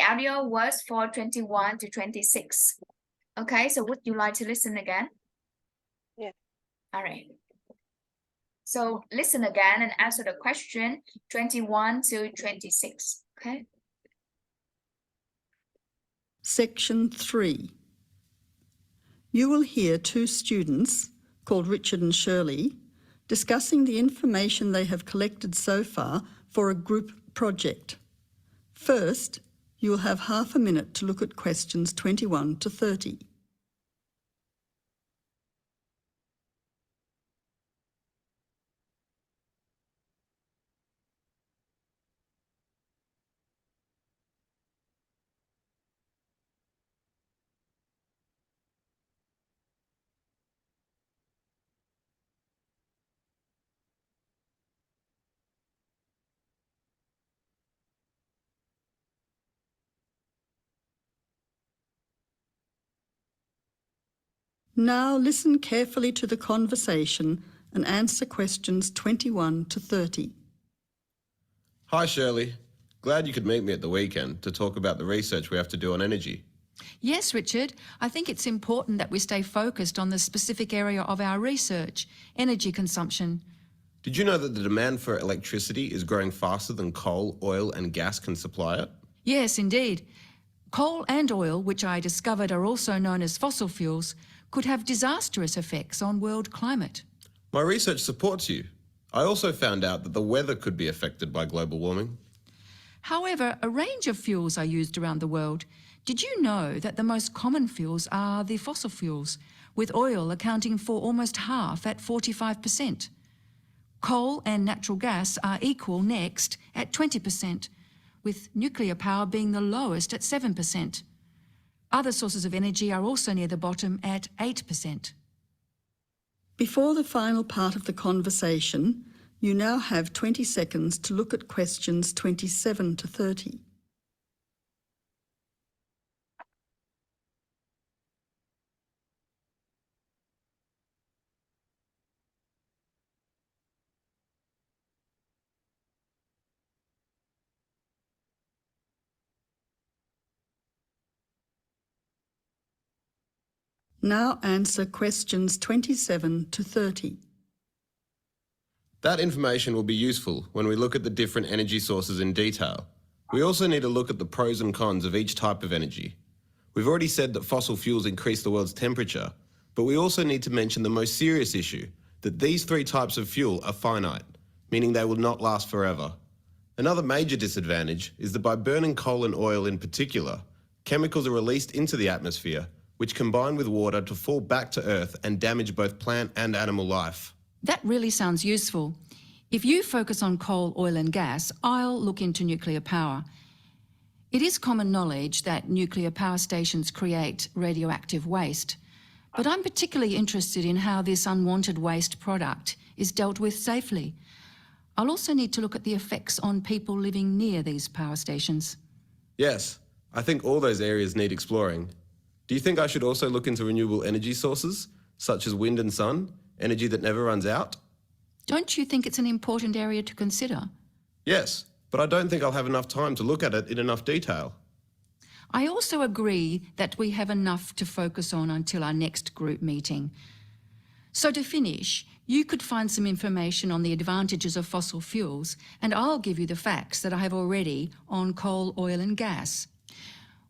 audio was for 21 to 26. Okay, so would you like to listen again? Yeah. All right. So listen again and answer the question 21 to 26. Okay. Section 3. You will hear 2 students, called Richard and Shirley, discussing the information they have collected so far for a group project. First, you will have half a minute to look at questions 21 to 30. Now listen carefully to the conversation and answer questions 21 to 30. Hi, Shirley. Glad you could meet me at the weekend to talk about the research we have to do on energy. Yes, Richard. I think it's important that we stay focused on the specific area of our research, energy consumption. Did you know that the demand for electricity is growing faster than coal, oil and gas can supply it? Yes, indeed. Coal and oil, which I discovered are also known as fossil fuels, could have disastrous effects on world climate. My research supports you. I also found out that the weather could be affected by global warming. However, a range of fuels are used around the world. Did you know that the most common fuels are the fossil fuels, with oil accounting for almost half at 45%? Coal and natural gas are equal next at 20%, with nuclear power being the lowest at 7%. Other sources of energy are also near the bottom at 8%. Before the final part of the conversation, you now have 20 seconds to look at questions 27 to 30. Now answer questions 27 to 30. That information will be useful when we look at the different energy sources in detail. We also need to look at the pros and cons of each type of energy. We've already said that fossil fuels increase the world's temperature, but we also need to mention the most serious issue, that these three types of fuel are finite, meaning they will not last forever. Another major disadvantage is that by burning coal and oil in particular, chemicals are released into the atmosphere, which combine with water to fall back to Earth and damage both plant and animal life. That really sounds useful. If you focus on coal, oil and gas, I'll look into nuclear power. It is common knowledge that nuclear power stations create radioactive waste, but I'm particularly interested in how this unwanted waste product is dealt with safely. I'll also need to look at the effects on people living near these power stations. Yes, I think all those areas need exploring. Do you think I should also look into renewable energy sources, such as wind and sun, energy that never runs out? Don't you think it's an important area to consider? Yes, but I don't think I'll have enough time to look at it in enough detail. I also agree that we have enough to focus on until our next group meeting. So to finish, you could find some information on the advantages of fossil fuels, and I'll give you the facts that I have already on coal, oil and gas.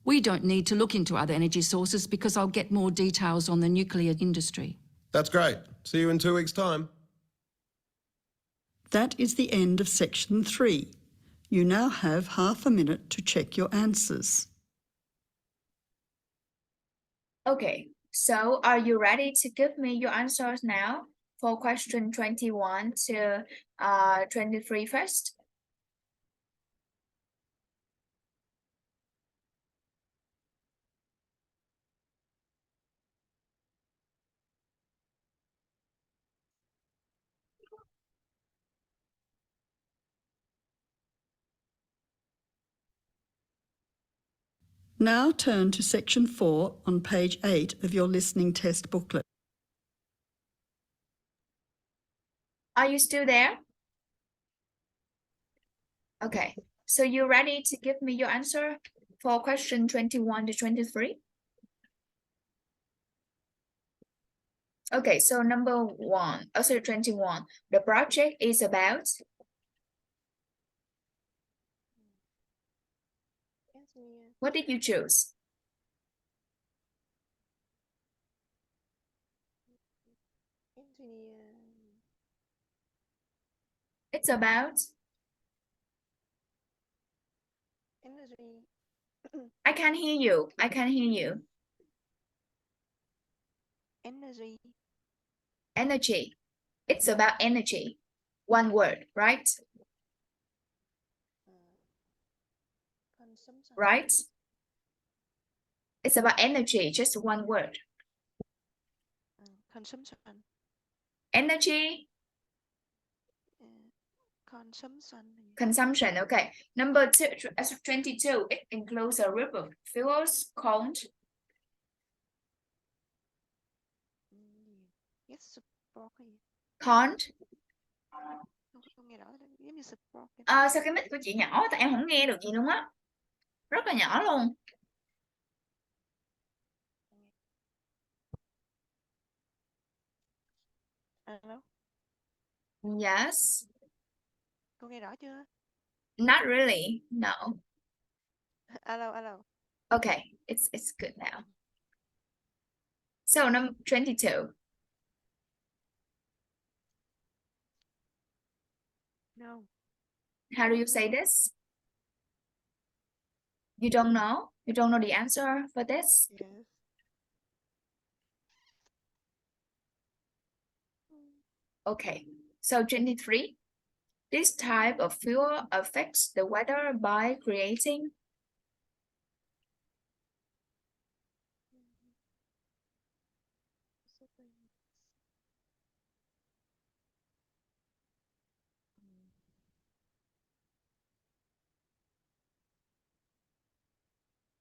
We don't need to look into other energy sources because I'll get more details on the nuclear industry. That's great. See you in 2 weeks' time. That is the end of section 3. You now have half a minute to check your answers. Okay, so are you ready to give me your answers now for question 21 to 23 first? Now turn to section 4 on page 8 of your listening test booklet. Are you still there? Okay, so you ready to give me your answer for question 21 to 23? Okay, so number 21. The project is about what did you choose? It's about Energy. I can hear you. I can hear you. Energy. Energy. It's about energy. One word, right? Consumption. Right? It's about energy, just one word. Consumption. Energy. Consumption. Consumption, okay. Number 22, it includes a group of fuels called Yes, called. Không nghe rõ, giống như support. Sao cái mic của chị nhỏ tại em không nghe được gì luôn á. Rất là nhỏ luôn. Alo, Yes. cô nghe rõ chưa? Not really. No. Alo. Okay, it's good now. So number 22. No. How do you say this? You don't know? You don't know the answer for this? Yes. Okay, so 23. This type of fuel affects the weather by creating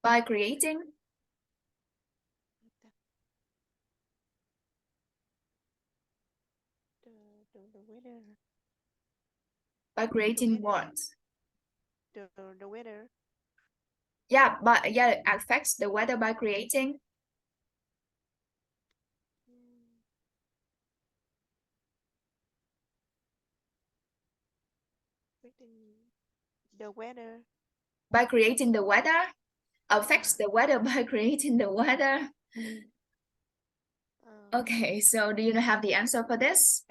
by creating The weather. by creating what? The weather. Yeah, but yeah, it affects the weather by creating The weather. by creating the weather, affects the weather by creating the weather. Okay, so do you have the answer for this?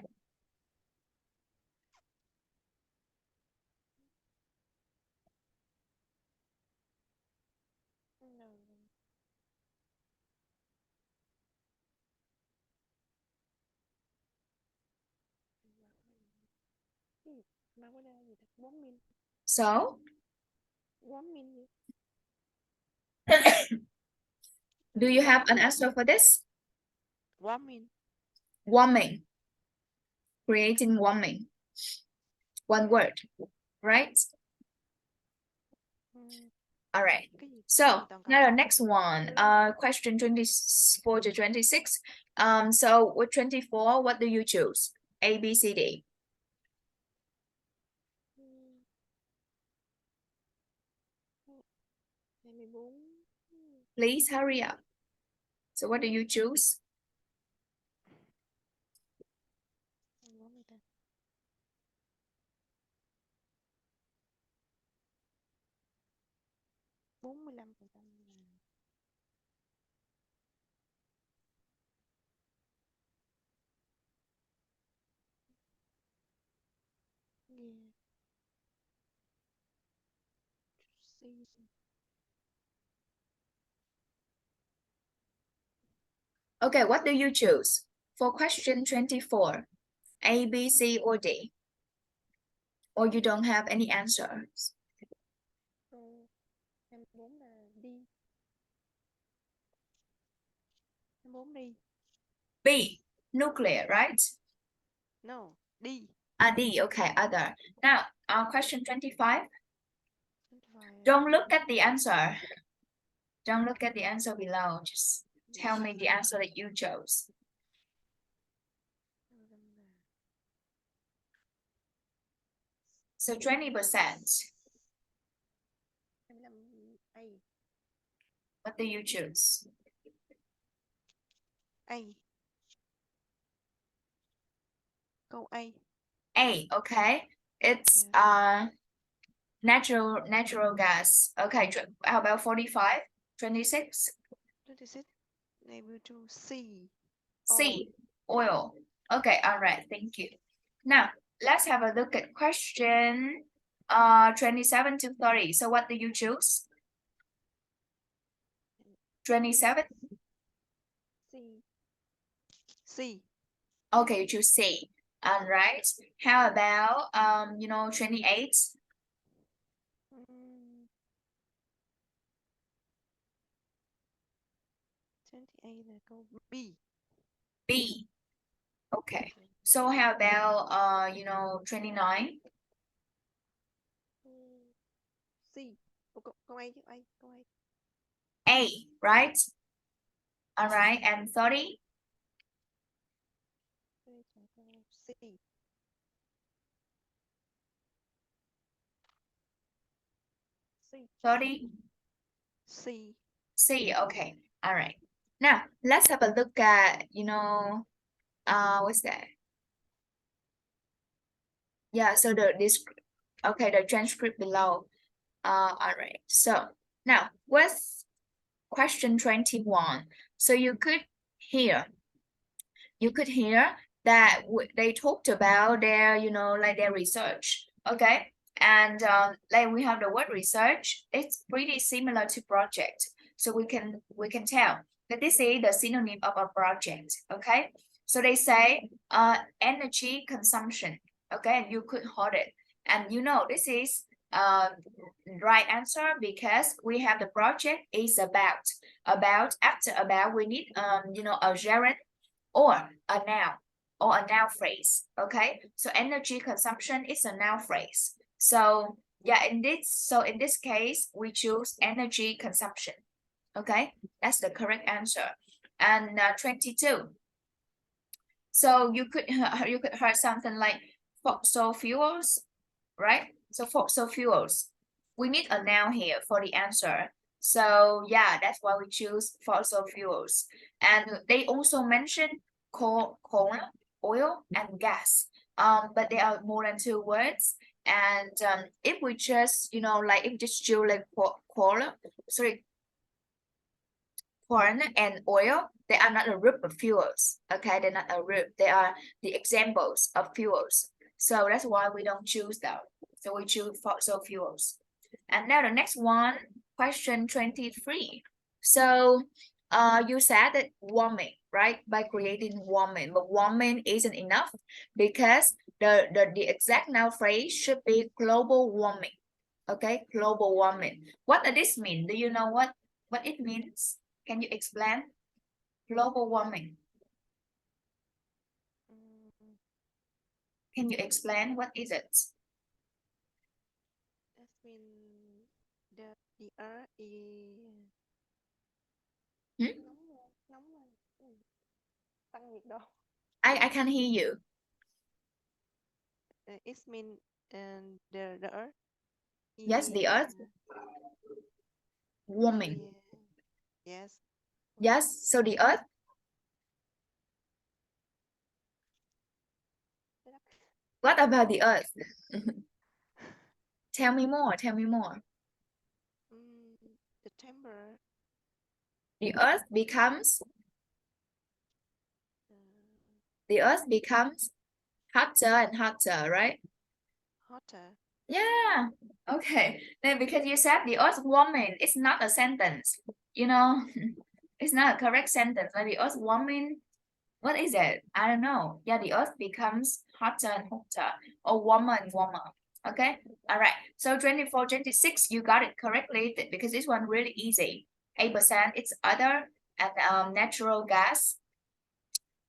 No. Mà có đây gì ta? 4 min. So 4 min gì? do you have an answer for this? Warming. Warming. Creating warming. One word, right? All right. So now the next one, question 24 to 26. So with 24, what do you choose? A, B, C, D. Please hurry up. So what do you choose? Okay, what do you choose? For question 24, A, B, C, or D? Or you don't have any answers? Em 4 là đi. Em 4 đi. B, nuclear, right? No, đi. D, okay, other. Now, question 25. 25. Don't look at the answer. Don't look at the answer below. Just tell me the answer that you chose. So 20%. A. What do you choose? A. Câu A. A, okay. It's natural gas. Okay, how about 45? 26? 26. They will choose C. C, oil. Okay, all right, thank you. Now, let's have a look at question 27 to 30. So what do you choose? 27? C. C. Okay, you choose C. All right. How about 28? 28 là câu B. B. Okay. So how about 29? C. Câu A chứ A. Câu A. A, right? All right, and 30? C. 30? C. C, okay. All right. Now, let's have a look at, what's that? Yeah, so the transcript below. All right. So now with question 21, so you could hear that they talked about their, like their research. Okay, and like we have the word research. It's pretty similar to project, so we can tell that this is the synonym of a project. Okay, so they say energy consumption. Okay, you could hold it, and you know this is right answer because we have the project is about after about we need you know a gerund or a noun phrase. Okay, so energy consumption is a noun phrase. So yeah, in this case we choose energy consumption. Okay, that's the correct answer. And 22. So you could heard something like fossil fuels, right? So fossil fuels, we need a noun here for the answer. So yeah, that's why we choose fossil fuels. And they also mention coal, oil, and gas. But there are more than 2 words. And if we just, you know, like if we just choose like corn and oil, they are not a group of fuels. Okay, they're not a group. They are the examples of fuels. So that's why we don't choose them. So we choose fossil fuels. And now the next one, question 23. So you said that warming, right? By creating warming, but warming isn't enough because the exact noun phrase should be global warming. Okay, global warming. What does this mean? Do you know what it means? Can you explain? Global warming. Can you explain what is it? That means the earth is nóng lên. Tăng nhiệt độ. I can hear you. It means the earth. Yes, the earth. Warming. Yes. Yes, so the earth. What about the earth? Tell me more, tell me more. The temperature. The earth becomes hotter and hotter, right? Hotter. Yeah. Okay. Then because you said the earth warming, it's not a sentence. You know, it's not a correct sentence. Like the earth warming, what is it? I don't know. Yeah, the earth becomes hotter and hotter or warmer and warmer. Okay. All right. So 24, 26, you got it correctly because this one really easy. 8%, it's other and natural gas.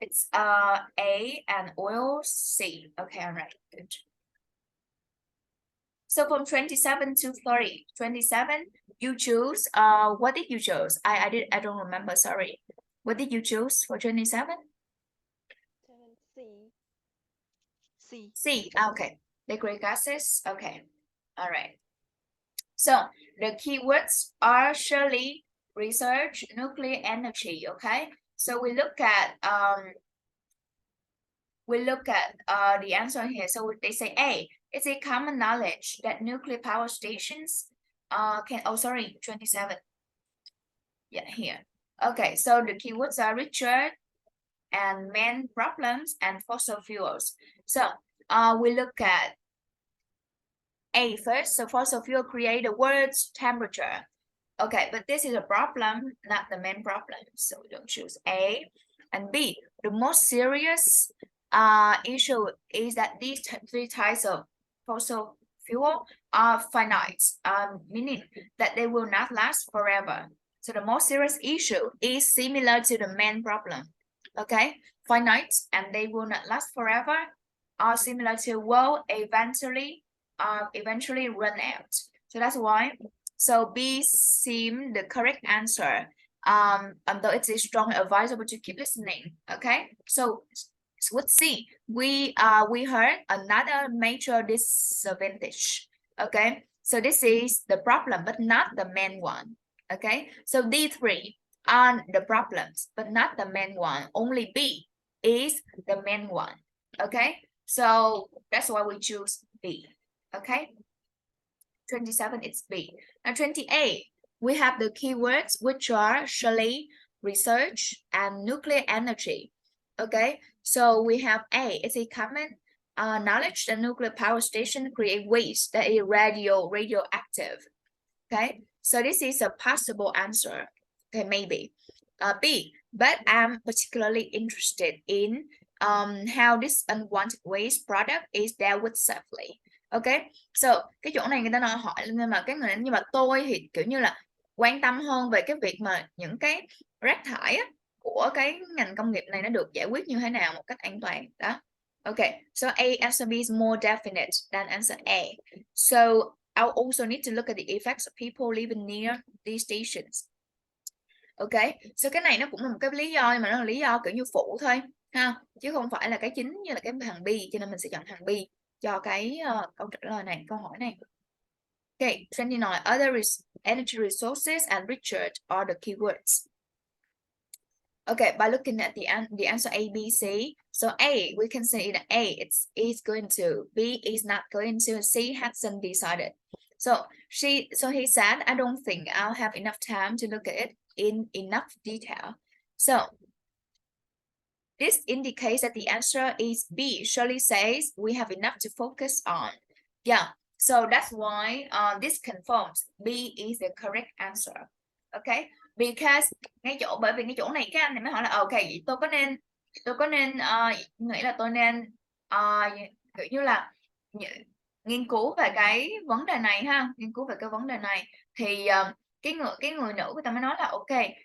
It's A and oil C. Okay, all right, good. So from 27 to 30, 27, you choose what did you choose? I don't remember, sorry. What did you choose for 27? C. Okay. The gray gases. Okay. All right. So the keywords are Shirley, research, nuclear energy. Okay. So we look at the answer here. So they say A. It's a common knowledge that nuclear power stations can. Oh, sorry, 27. Yeah, here. Okay. So the keywords are Richard and main problems and fossil fuels. So we look at A first. So fossil fuel create the words temperature. Okay, but this is a problem, not the main problem. So we don't choose A. And B, the most serious issue is that these 3 types of fossil fuel are finite, meaning that they will not last forever. So the most serious issue is similar to the main problem. Okay, finite and they will not last forever are similar to will eventually run out. So that's why. So B seemed the correct answer. Although it is strongly advisable to keep listening. Okay, so with C, we heard another major disadvantage. Okay, so this is the problem, but not the main one. Okay, so D3 are the problems, but not the main one. Only B is the main one. Okay, so that's why we choose B. Okay, 27 it's B. Now 28, we have the keywords which are Shirley, research, and nuclear energy. Okay, so we have A, it's a common knowledge that nuclear power station create waste that is radioactive. Okay, so this is a possible answer. Okay, maybe. B, but I'm particularly interested in how this unwanted waste product is dealt with safely. Okay, so cái chỗ này người ta nói hỏi nhưng mà tôi thì kiểu như là quan tâm hơn về cái việc mà những cái rác thải á, của cái ngành công nghiệp này nó được giải quyết như thế nào một cách an toàn đó. Okay, so A, answer B is more definite than answer A. So I'll also need to look at the effects of people living near these stations. Okay, so cái này nó cũng là một cái lý do nhưng mà nó là lý do kiểu như phụ thôi ha, chứ không phải là cái chính như là cái hàng B, cho nên mình sẽ chọn hàng B cho cái câu trả lời này, câu hỏi này. Okay, 29. Other energy resources and research are the keywords. Okay, by looking at the answer A, B, C. So A, we can say that A is going to, B is not going to, C hasn't decided. So he said, I don't think I'll have enough time to look at it in enough detail. So this indicates that the answer is B. Shirley says we have enough to focus on. Yeah, so that's why this confirms B is the correct answer. Okay, because bởi vì ngay chỗ này các anh này mới hỏi là okay, vậy tôi có nên nghĩ là tôi nên kiểu như là nghiên cứu về cái vấn đề này ha, nghiên cứu về cái vấn đề này thì cái người nữ người ta mới nói là okay,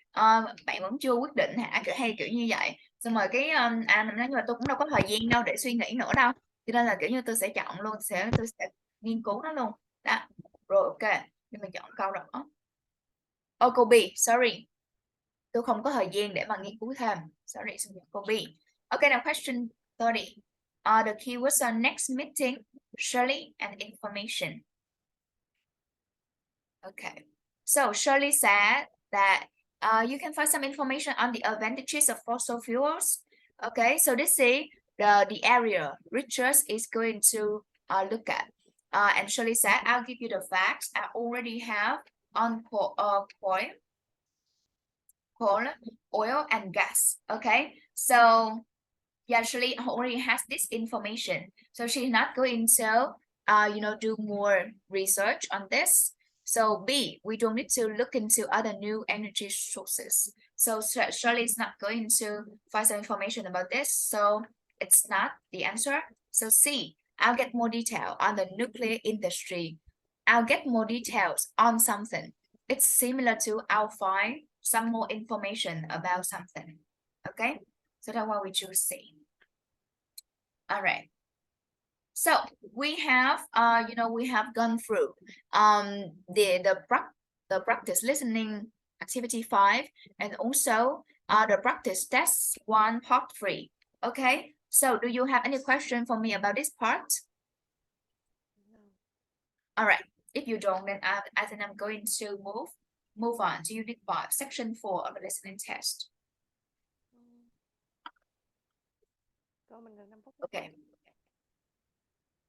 bạn vẫn chưa quyết định hả, hay kiểu như vậy. Xong rồi cái mình nói nhưng mà tôi cũng đâu có thời gian đâu để suy nghĩ nữa đâu, cho nên là kiểu như tôi sẽ chọn luôn, tôi sẽ nghiên cứu nó luôn đó. Rồi ok, nhưng mà chọn câu đó. Câu B, sorry, tôi không có thời gian để mà nghiên cứu thêm, sorry, xin chọn câu B. Okay, now question 30. The keywords are next meeting, Shirley, and information. Okay, so Shirley said that you can find some information on the advantages of fossil fuels. Okay, so this is the area Richard is going to look at. And Shirley said, I'll give you the facts I already have on coal, oil, and gas. Okay, so yeah, Shirley already has this information. So she's not going to, do more research on this. So B, we don't need to look into other new energy sources. So Shirley is not going to find some information about this. So it's not the answer. So C, I'll get more detail on the nuclear industry. I'll get more details on something. It's similar to I'll find some more information about something. Okay, so that's why we choose C. All right. So we have, we have gone through the practice listening activity 5 and also the practice test 1 part 3. Okay. So do you have any question for me about this part? No. All right. If you don't, then I think I'm going to move on to Unit 5, Section 4 of the listening test. Okay.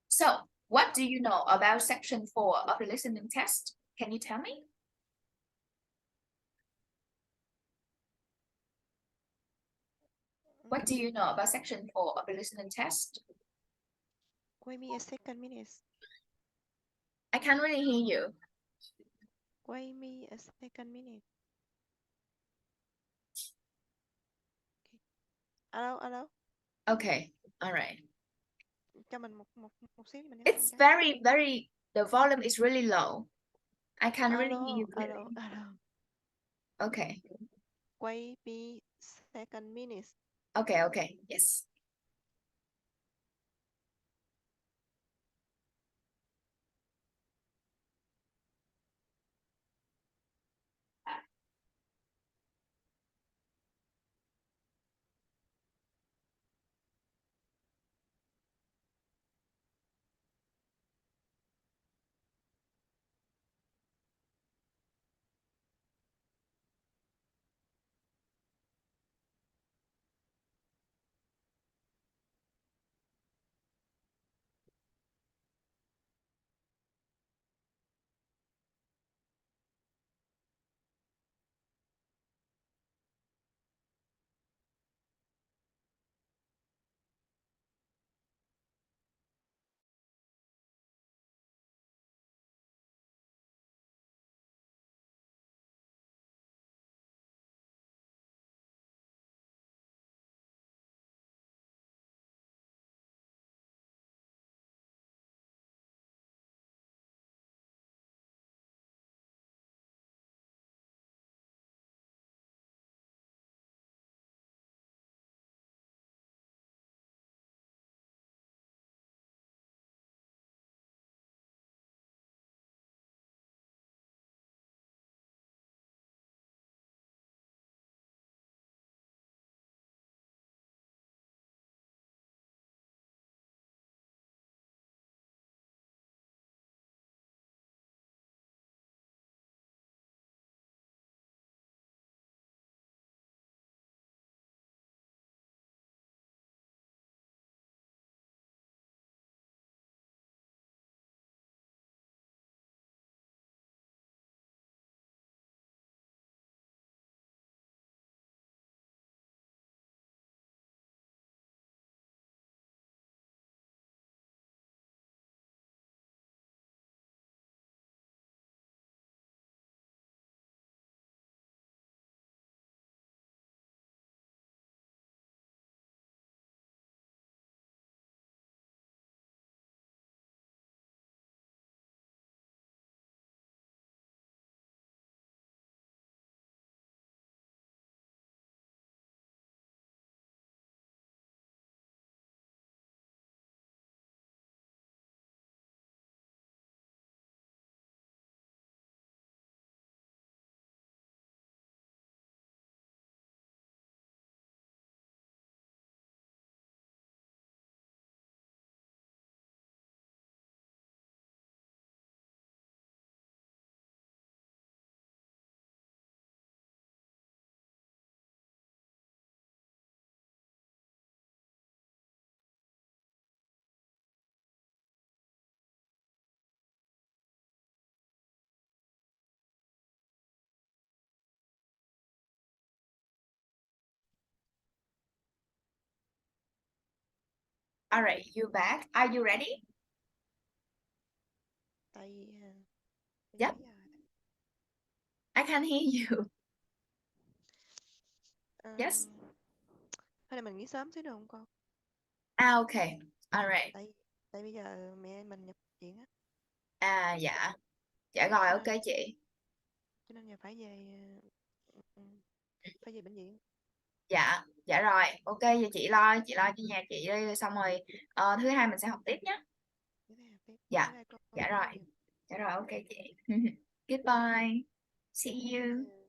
So, what do you know about Section 4 of the listening test? Can you tell me? What do you know about Section 4 of the listening test? Wait me a second, minutes. I can't really hear you. Wait me a second, minute. Okay. Alo. Okay, all right. Cho mình một xíu mình It's very, the volume is really low. I can't really hear you clearly. Alo. Okay. Wait me second, minutes. Okay, yes. All right, you back. Are you ready? Tại vì Yep. I can hear you. Yes. Hay là mình nghỉ sớm xíu được không con? Okay. All right. Tại bây giờ mẹ mình nhập viện Dạ. á. Dạ rồi, ok chị. Cho nên giờ phải về bệnh viện. Dạ rồi, ok, giờ chị lo cho nhà chị đi, xong rồi thứ hai mình sẽ học tiếp nhé. Dạ. Dạ rồi, ok chị. Goodbye. See you.